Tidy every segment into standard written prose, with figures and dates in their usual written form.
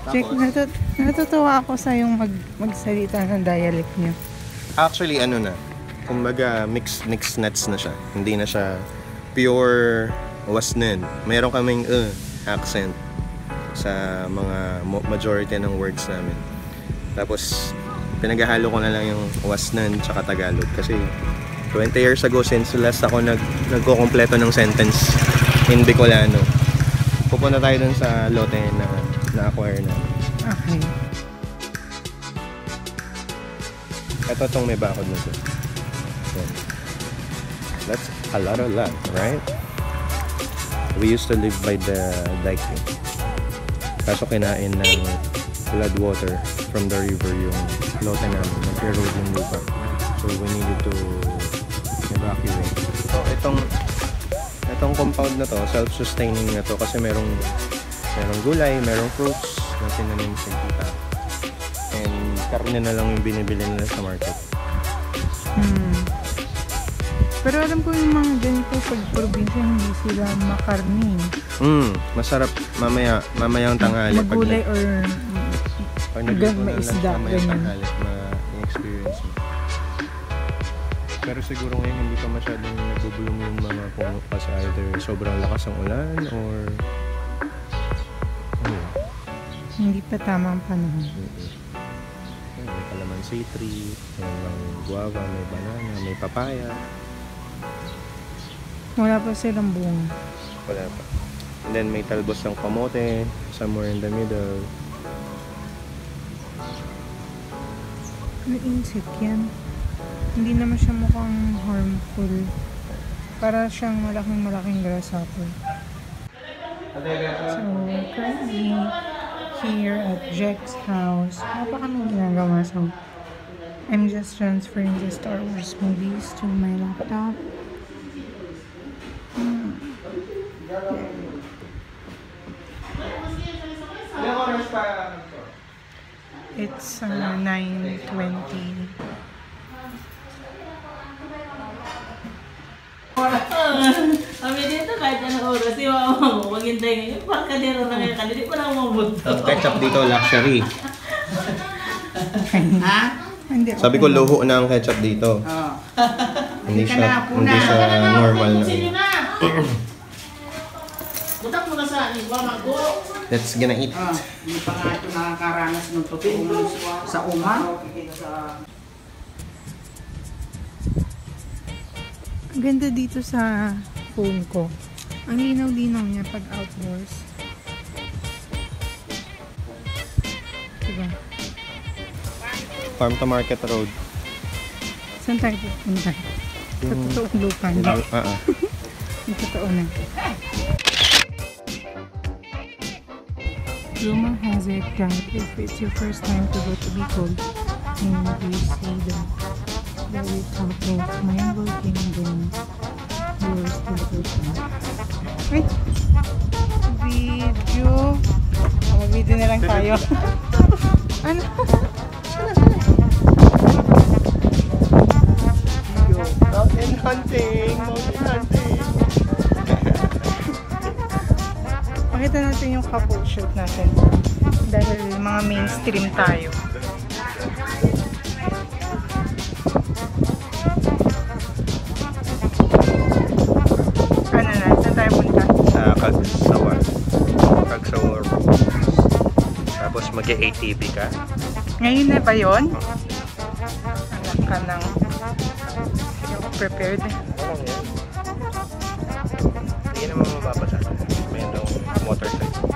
Check, natutuwa ako sa yung magsalita ng dialect niyo. Actually, ano na, kumbaga mixed nuts na siya. Hindi na siya pure wasnan. Meron kaming accent sa mga majority ng words namin. Tapos, pinaghahalo ko na lang yung wasnan tsaka Tagalog. Kasi 20 years ago, since last ako nagkukompleto ng sentence in Bicolano. Pupunta tayo dun sa lote na-acquire na. Okay. Ito tong may bakod na to. So, that's a lot of land, right? We used to live by the dike. Kaso kinain ng flood water from the river yung lote namin. Nag-erode yung lupa. So we needed to evacuate. So itong compound na to, self-sustaining na to kasi merong gulay, merong fruits na tinanim sa kita. And karne na lang yung binibili nila sa market. Pero alam ko yung mga ganito pag probinsya hindi sila makarni. Masarap mamayang tanghali. Magulay or may isda. Mamayang tanghali ma-experience mo. Pero siguro ngayon hindi pa masyadong nagbubulong yung mga puno kasi either sobrang lakas ng ulan or hindi pa tamang panahon. May calamansi tree, may guava, may banana, may papaya. Wala pa silang bunga. Wala pa. And then may talbos ng kamote somewhere in the middle. Ano insect yan? Hindi naman siya mukhang harmful. Para siyang malaking grasshopper. So, currently here at Jack's house, napakami ginagawa. So, I'm just transferring the Star Wars movies to my laptop. It's 9:20. Kami dito kahit anong oras, yung mama mo, maghintay ngayon. Parang kadero na ngayon, hindi ko na umabot. Ang ketchup dito, luxury. Ha? Sabi ko, luho na ang ketchup dito. Hindi siya normal na. Butak mo na sa mama ko. Let's gonna eat. Hindi pa nga ito nakakaranas ng totoong sa uma. Ang ganda dito sa phone ko. Ang linaw-linaw niya pag outdoors. Diba? Farm to Market Road. Saan tayo pupunta? Sa totoong lupa niya. Yung totoo na. Rumor has it that if it's your first time to go to Bicol and you see the very top of Mayan Volcano, then you're still good. Ay! Video! Video na lang tayo. Ano? Mountain hunting! Pakita natin yung couple shoot natin. Dahil mga mainstream tayo. Ano na? Saan tayo punta? Sa Cagsawa. Tapos mag-ATV ka. Ngayon na ba yun? Anak ka ng prepared. Hindi naman mababasa. May motorcycle.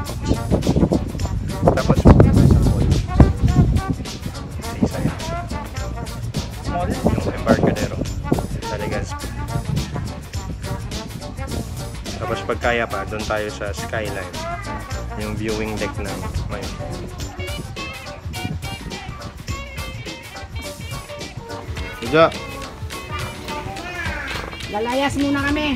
Tapos sa mall. Isa yan. Mall? Yung Embarcadero. Sa Legazpi. Tapos pag kaya pa, doon tayo sa Skyline. Yung viewing deck ng Mayon. Ija! Lalayas muna kami.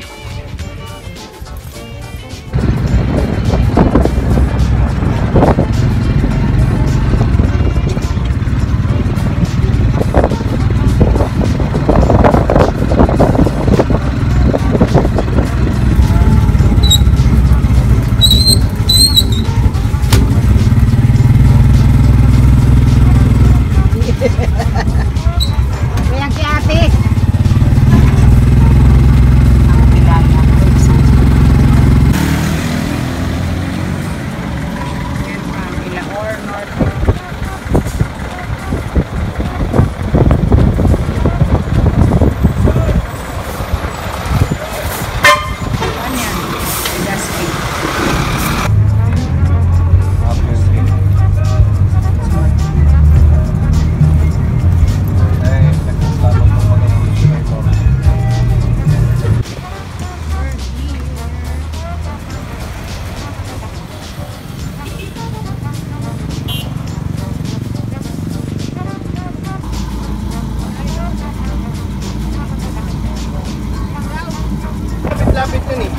Lapit nun eh.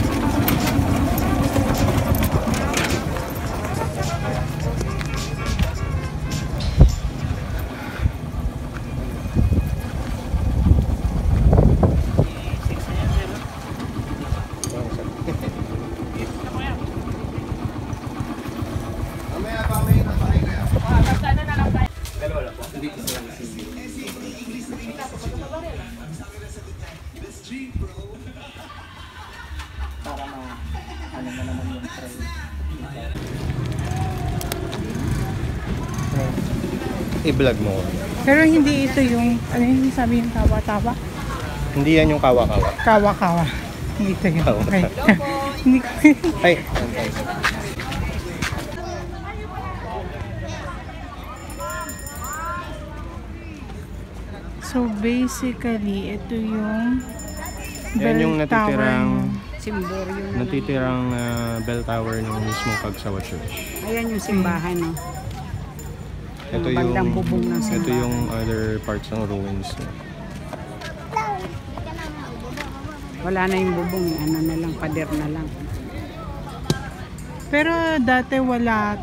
Para ano mo naman yung tray. I-vlog mo ko. Pero hindi ito yung, ano yung sabi yung tawa-tawa? Hindi yan yung kawa-kawa. Kawa-kawa. Hindi ito yung, Kawa. okay. Hindi ko Ay! So basically, ito yung Yan yung bell tower natitirang Simboryo. bell tower ng mismong Pagsawa Church. Ayan yung simbahan, no? Ito Yung yung bandang bubong ng ito simbahan. yung other parts ng ruins niya. Wala na yung bubong, eh. Ano na lang, pader na lang. Pero dati wala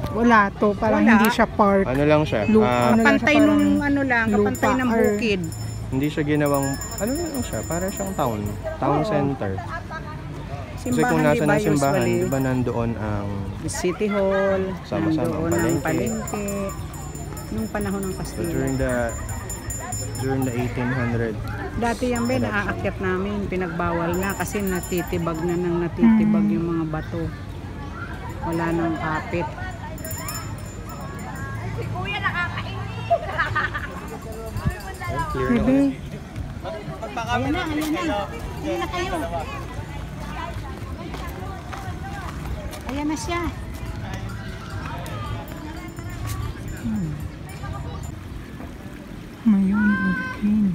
to, parang Wala. hindi siya park. Ano lang siya? Lupa. ah, Ano lang Kapantay siya, nung parang ano lang, kapantay lupa ng or- bukid. hindi siya ginawang ano lang siya, para siyang town center. Kasi kung nasa ng simbahan, usually, di ba nandoon ang City Hall, Sama-sama, nandoon ang palengke. palengke. Nung panahon ng so Kastila. during the 1800. Dati yan ba, naaakyat namin, pinagbawal na kasi natitibag na ng natitibag yung mga bato. Wala nang kapit. Clear na. Bebe, Ayan na, ayan na. Ayan na kayo. Ayan na siya. Mayong volcano.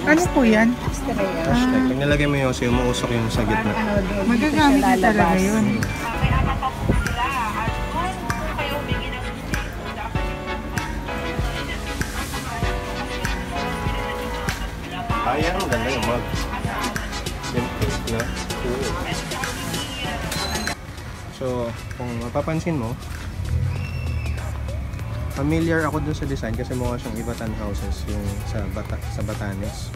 Ano po yan? Hashtag. Pag nilagay mo yung kasi umuusok yung sa gitna. Magagamit na talaga yun. Ayan, ang ganda yung mug. Yung pink na. Cool. So, kung mapapansin mo, familiar ako dun sa design kasi mukha siyang Ivatan houses yung sa Batanes.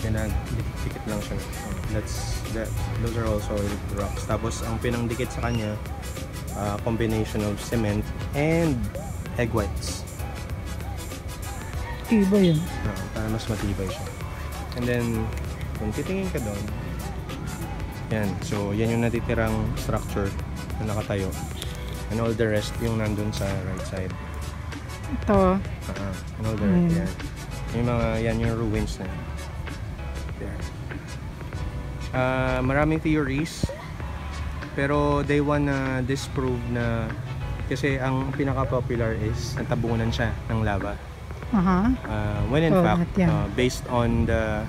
Pinagdikit lang siya. Those are also rocks. Tapos ang pinangdikit sa kanya, combination of cement and egg whites. Iba yun. Para mas matibay siya. And then, kung titingin ka doon, yan. So, yan yung natitirang structure na nakatayo. And all the rest yung nandun sa right side. Ito. And all the rest, yan. Yung mga, yan yung ruins na. There. Maraming theories, pero they wanna disprove na kasi ang pinaka-popular is natabunan siya ng lava. When in fact, based on the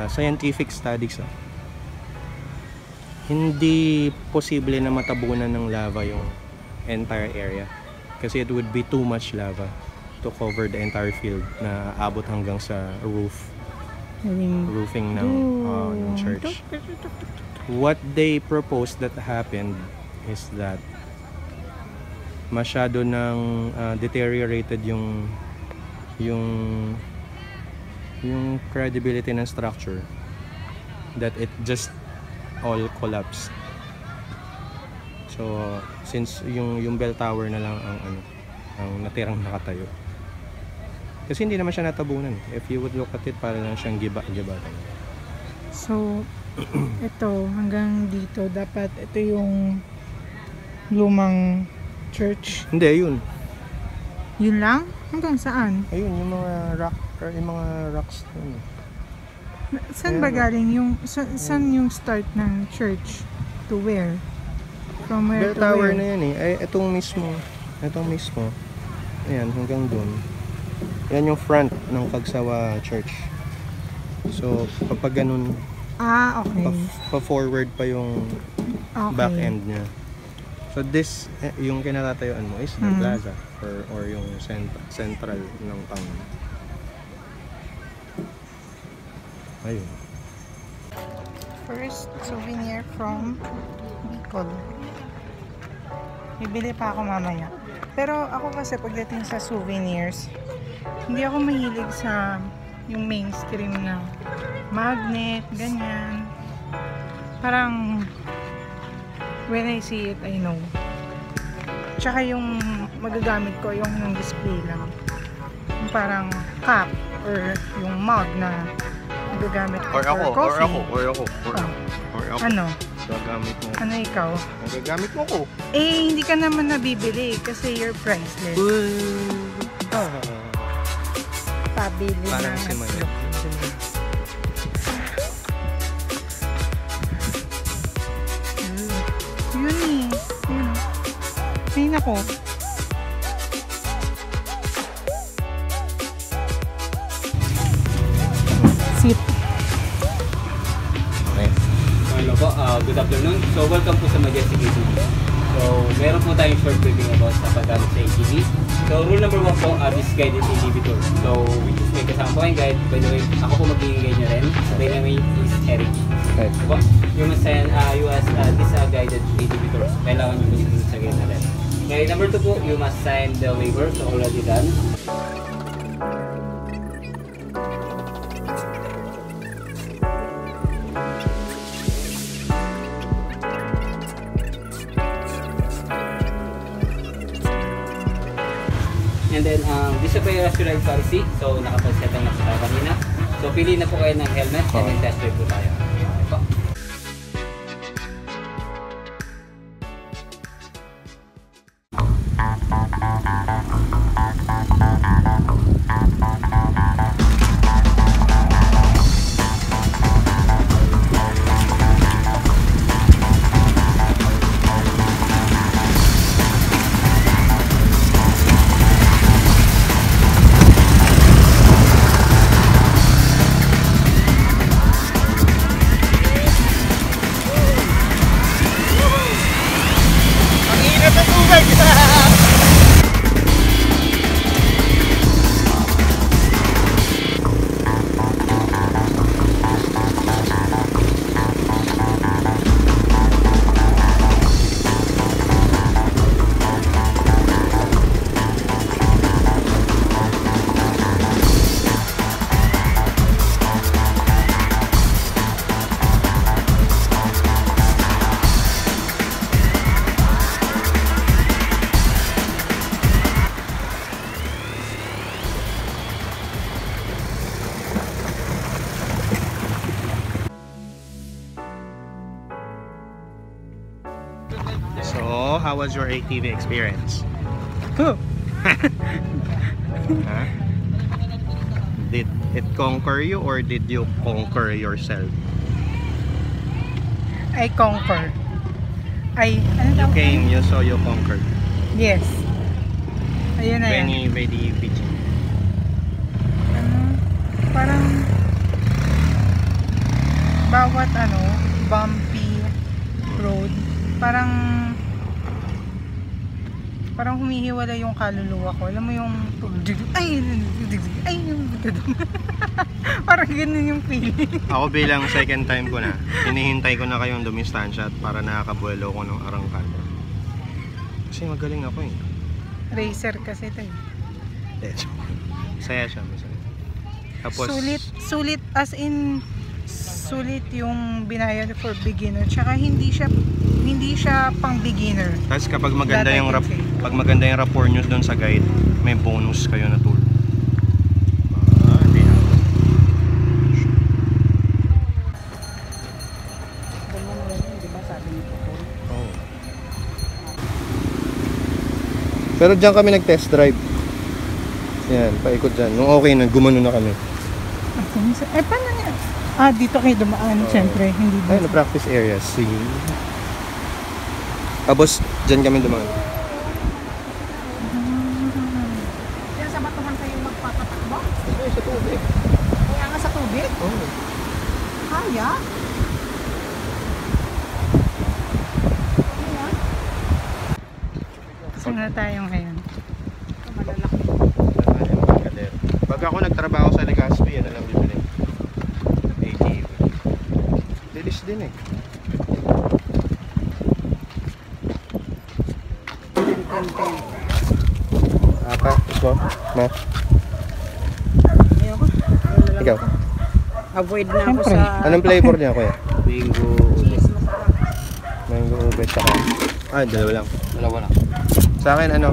scientific studies, hindi posible na matabunan ng lava yung entire area kasi it would be too much lava to cover the entire field na abot hanggang sa roofing ng church. What they proposed that happened is that masyado nang deteriorated yung credibility ng structure, that it just all collapsed. So since yung bell tower na lang ang natirang nakatayo, kasi hindi naman siya natabunan. If you would look at it, para lang siyang giba-gibatan. So ito hanggang dito dapat ito yung lumang church. Hindi, Yun lang? Hanggang saan? Ayun, yung mga rocks dun. Saan ba galing yung saan yung start ng church? To where? From where Bell to tower where? na yan eh. Ay, itong mismo. Ayan, hanggang dun. Yan yung front ng Pagsawa Church. So, kapag ganun, okay. pa-forward pa yung Okay. back end niya. So this, yung kinatatayuan mo is the plaza or yung central ng town. Ayun. First souvenir from Bicol. Bibili pa ako mamaya. Pero ako kasi pagdating sa souvenirs, hindi ako mahilig sa yung mainstream na magnet, ganyan. Parang when I see it, I know. Tsaka yung magagamit ko, yung display lang. Yung parang cup or yung mug na magagamit ko for coffee. Or ako. Ano? Gagamit mo. Ano ikaw? Gagamit mo ko. Hindi ka naman nabibili kasi you're priceless. Pabili Parang na. si Maya. Yun eh. Yun. Ay nako. Sit. Okay. Hello po, good afternoon. So welcome po sa Majestic ATV. So meron po tayong short briefing about sa paggamit sa ATV. So rule number 1 po, this guided ATV tour. So which is may kasama po kayong guide. By the way, ako po magiging guide nyo rin. My name is Eric. Okay. So po, you must send this guided ATV tour. So, kailangan nyo po dito sa guide natin. Okay, number 2 po, you must sign the waiver. So already done. And then, this is your assurance policy. So, nakapag-set na po tayo kanina. So, pili na po kayo ng helmet and then test drive po tayo. Okay po. was your ATV experience? Huh. Huh? Did it conquer you or did you conquer yourself? I conquer. Ano You tawag? came, you saw, you conquered. Yes. Ayun na yan. Very bitchy. Parang bawat bumpy road, parang humihiwala yung kaluluwa ko. Alam mo yung parang ganun yung feeling. Ako bilang second time ko na, hinihintay ko na kayong dumistansya at para nakakabuelo ko ng arangkada. Kasi magaling ako eh. Racer kasi ito eh. Masaya siya, masaya. Tapos, Sulit as in sulit yung binayad for beginner. Tsaka hindi siya pang beginner. tapos kapag maganda That I yung can say. pag maganda yung rapport nyo dun sa guide, may bonus kayo na tool. Hindi na. Diba sabi nito po? Oh. Pero diyan kami nag-test drive. Yan, paikot dyan. Nung okay na, gumano na kami. Paano nga? Dito kayo dumaan, syempre. Hindi Ayun, dito. practice areas. See? Tapos, dyan kami dumaan. Kaya sa batuhan kayo magpapatakbo? Ay, sa tubig. Kaya nga sa tubig? Oh. Kaya? Saan na tayo ngayon? Ito malalaki. Pag ako nagtrabaho sa Legazpi, yan na lang bibili. ATV. Lilis din eh. Apa? Ito? Ma? Ayoko. Ikaw? Avoid na ako Siyempre. sa... Anong flavor niya, kuya? Mango. Cheese, masarap. Mango ube saka. Dalawa lang. Dalawa lang. Sa akin ano?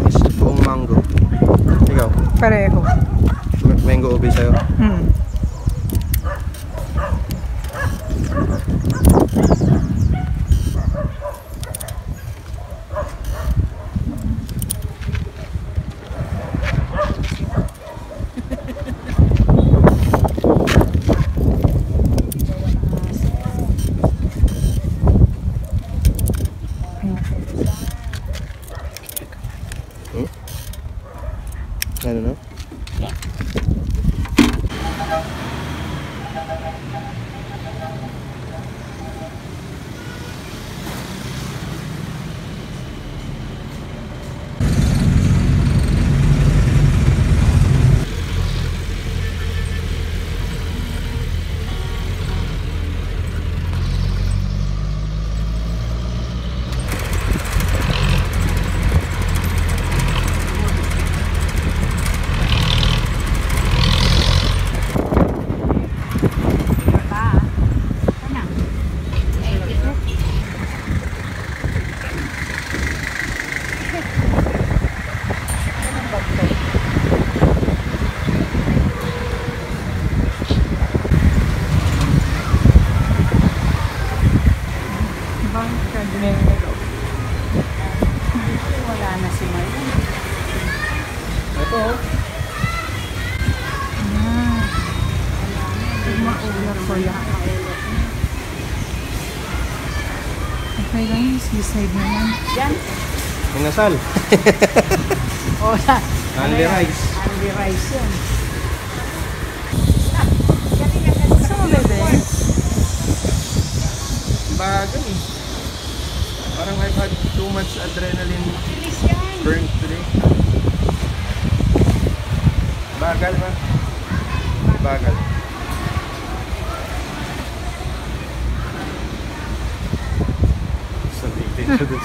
Is buong mango. Ikaw? Pareho. Mango ube sa'yo? Ano no? Wala na si Mayon. Ito oh. Maulap ko yan. Okay lang yung seaside naman. Yan. Inasal. O, Only rice. Only rice yan. Gusto mo bebe? Bagal eh. Parang I've had too much adrenaline burn today. Bagal ba? Bagal.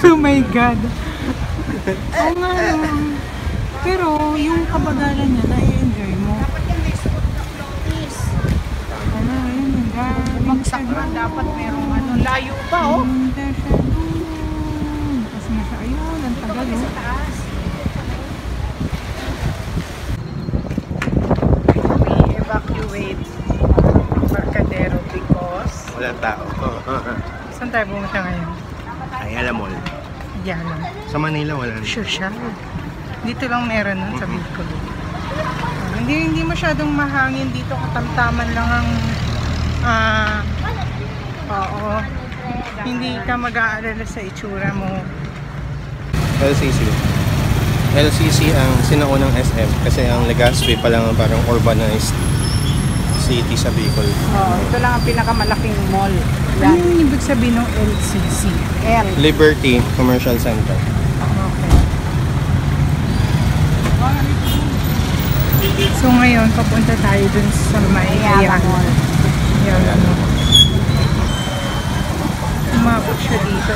Oh my God. Oo nga no. Pero yung kabagalan niya, na-enjoy mo. Ano, yun. Magsak na dapat merong ano. Layo pa oh. Punta siya doon. Tapos na siya, ayun, ang tagal oh. Taas. We evacuate Barcadero because Walang tao. saan tayo pumunta ngayon? Ay, alam mo. Bahagya lang. Sa Manila wala na. Sure siya. Dito lang meron nun sa Bicol. Hindi masyadong mahangin dito. Katamtaman lang ang oo. Hindi ka mag-aalala sa itsura mo. LCC ang sinaunang SM kasi ang Legazpi pa lang parang urbanized city sa Bicol. Ito lang ang pinakamalaking mall. Ano yung ibig sabihin ng LCC? L. Liberty Commercial Center. Okay. So ngayon, papunta tayo dun sa may Ayala Mall. Ayala Mall. Umabot siya dito.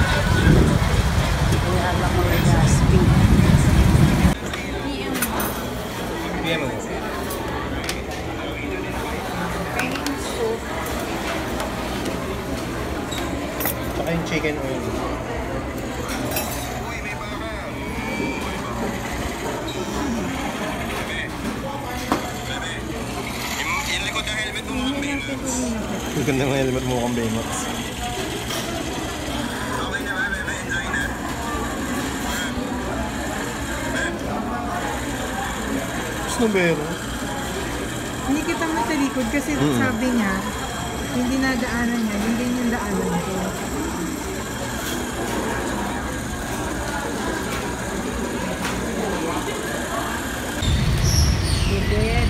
Ayala Mall, Legazpi. Saka yung chicken oil. Ang ganda ng helmet mo kang Baymax. Snobero. Hindi kita matalikod kasi sabi niya, hindi na daanan niya, hindi yung daanan ko. You did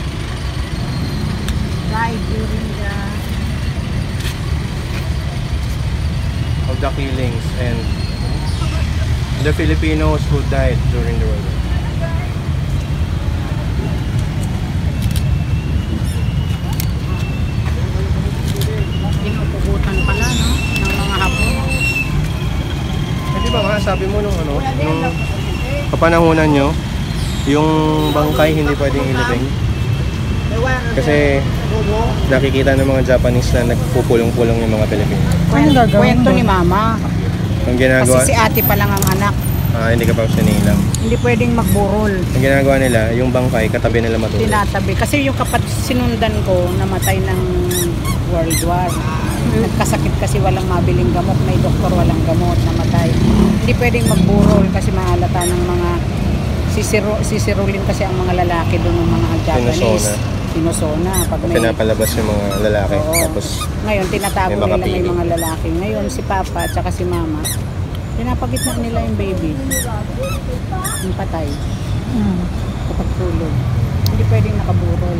die during Of the killings and the Filipinos who died during the World War. Pinupugutan pala, no? Ng mga Hapon. Di ba nga, sabi mo nung kapanahunan nyo, yung bangkay hindi pwedeng ilibing. Kasi nakikita ng mga Japanese na nagpupulong-pulong yung mga Pilipino. Kwento ni Mama. Ang ginagawa, Kasi si ate pa lang ang anak. hindi ka pa sinilang. Hindi pwedeng magburol. Ang ginagawa nila, yung bangkay, katabi nila matulog. Tinatabi. Kasi yung sinundan ko, namatay ng World War. Nagkasakit kasi walang mabiling gamot. May doktor walang gamot, namatay. Hindi pwedeng magburol kasi mahalata ng mga sisirulin kasi ang mga lalaki doon ng mga Japanese. Sinusona. Pag may Pinapalabas yung mga lalaki. Oo. Tapos, ngayon, tinatago may nila makapili. may mga lalaki. Ngayon, si Papa at saka si Mama, pinapagitna nila yung baby. Yung patay. Kapag tulog. Hindi pwedeng nakaburol.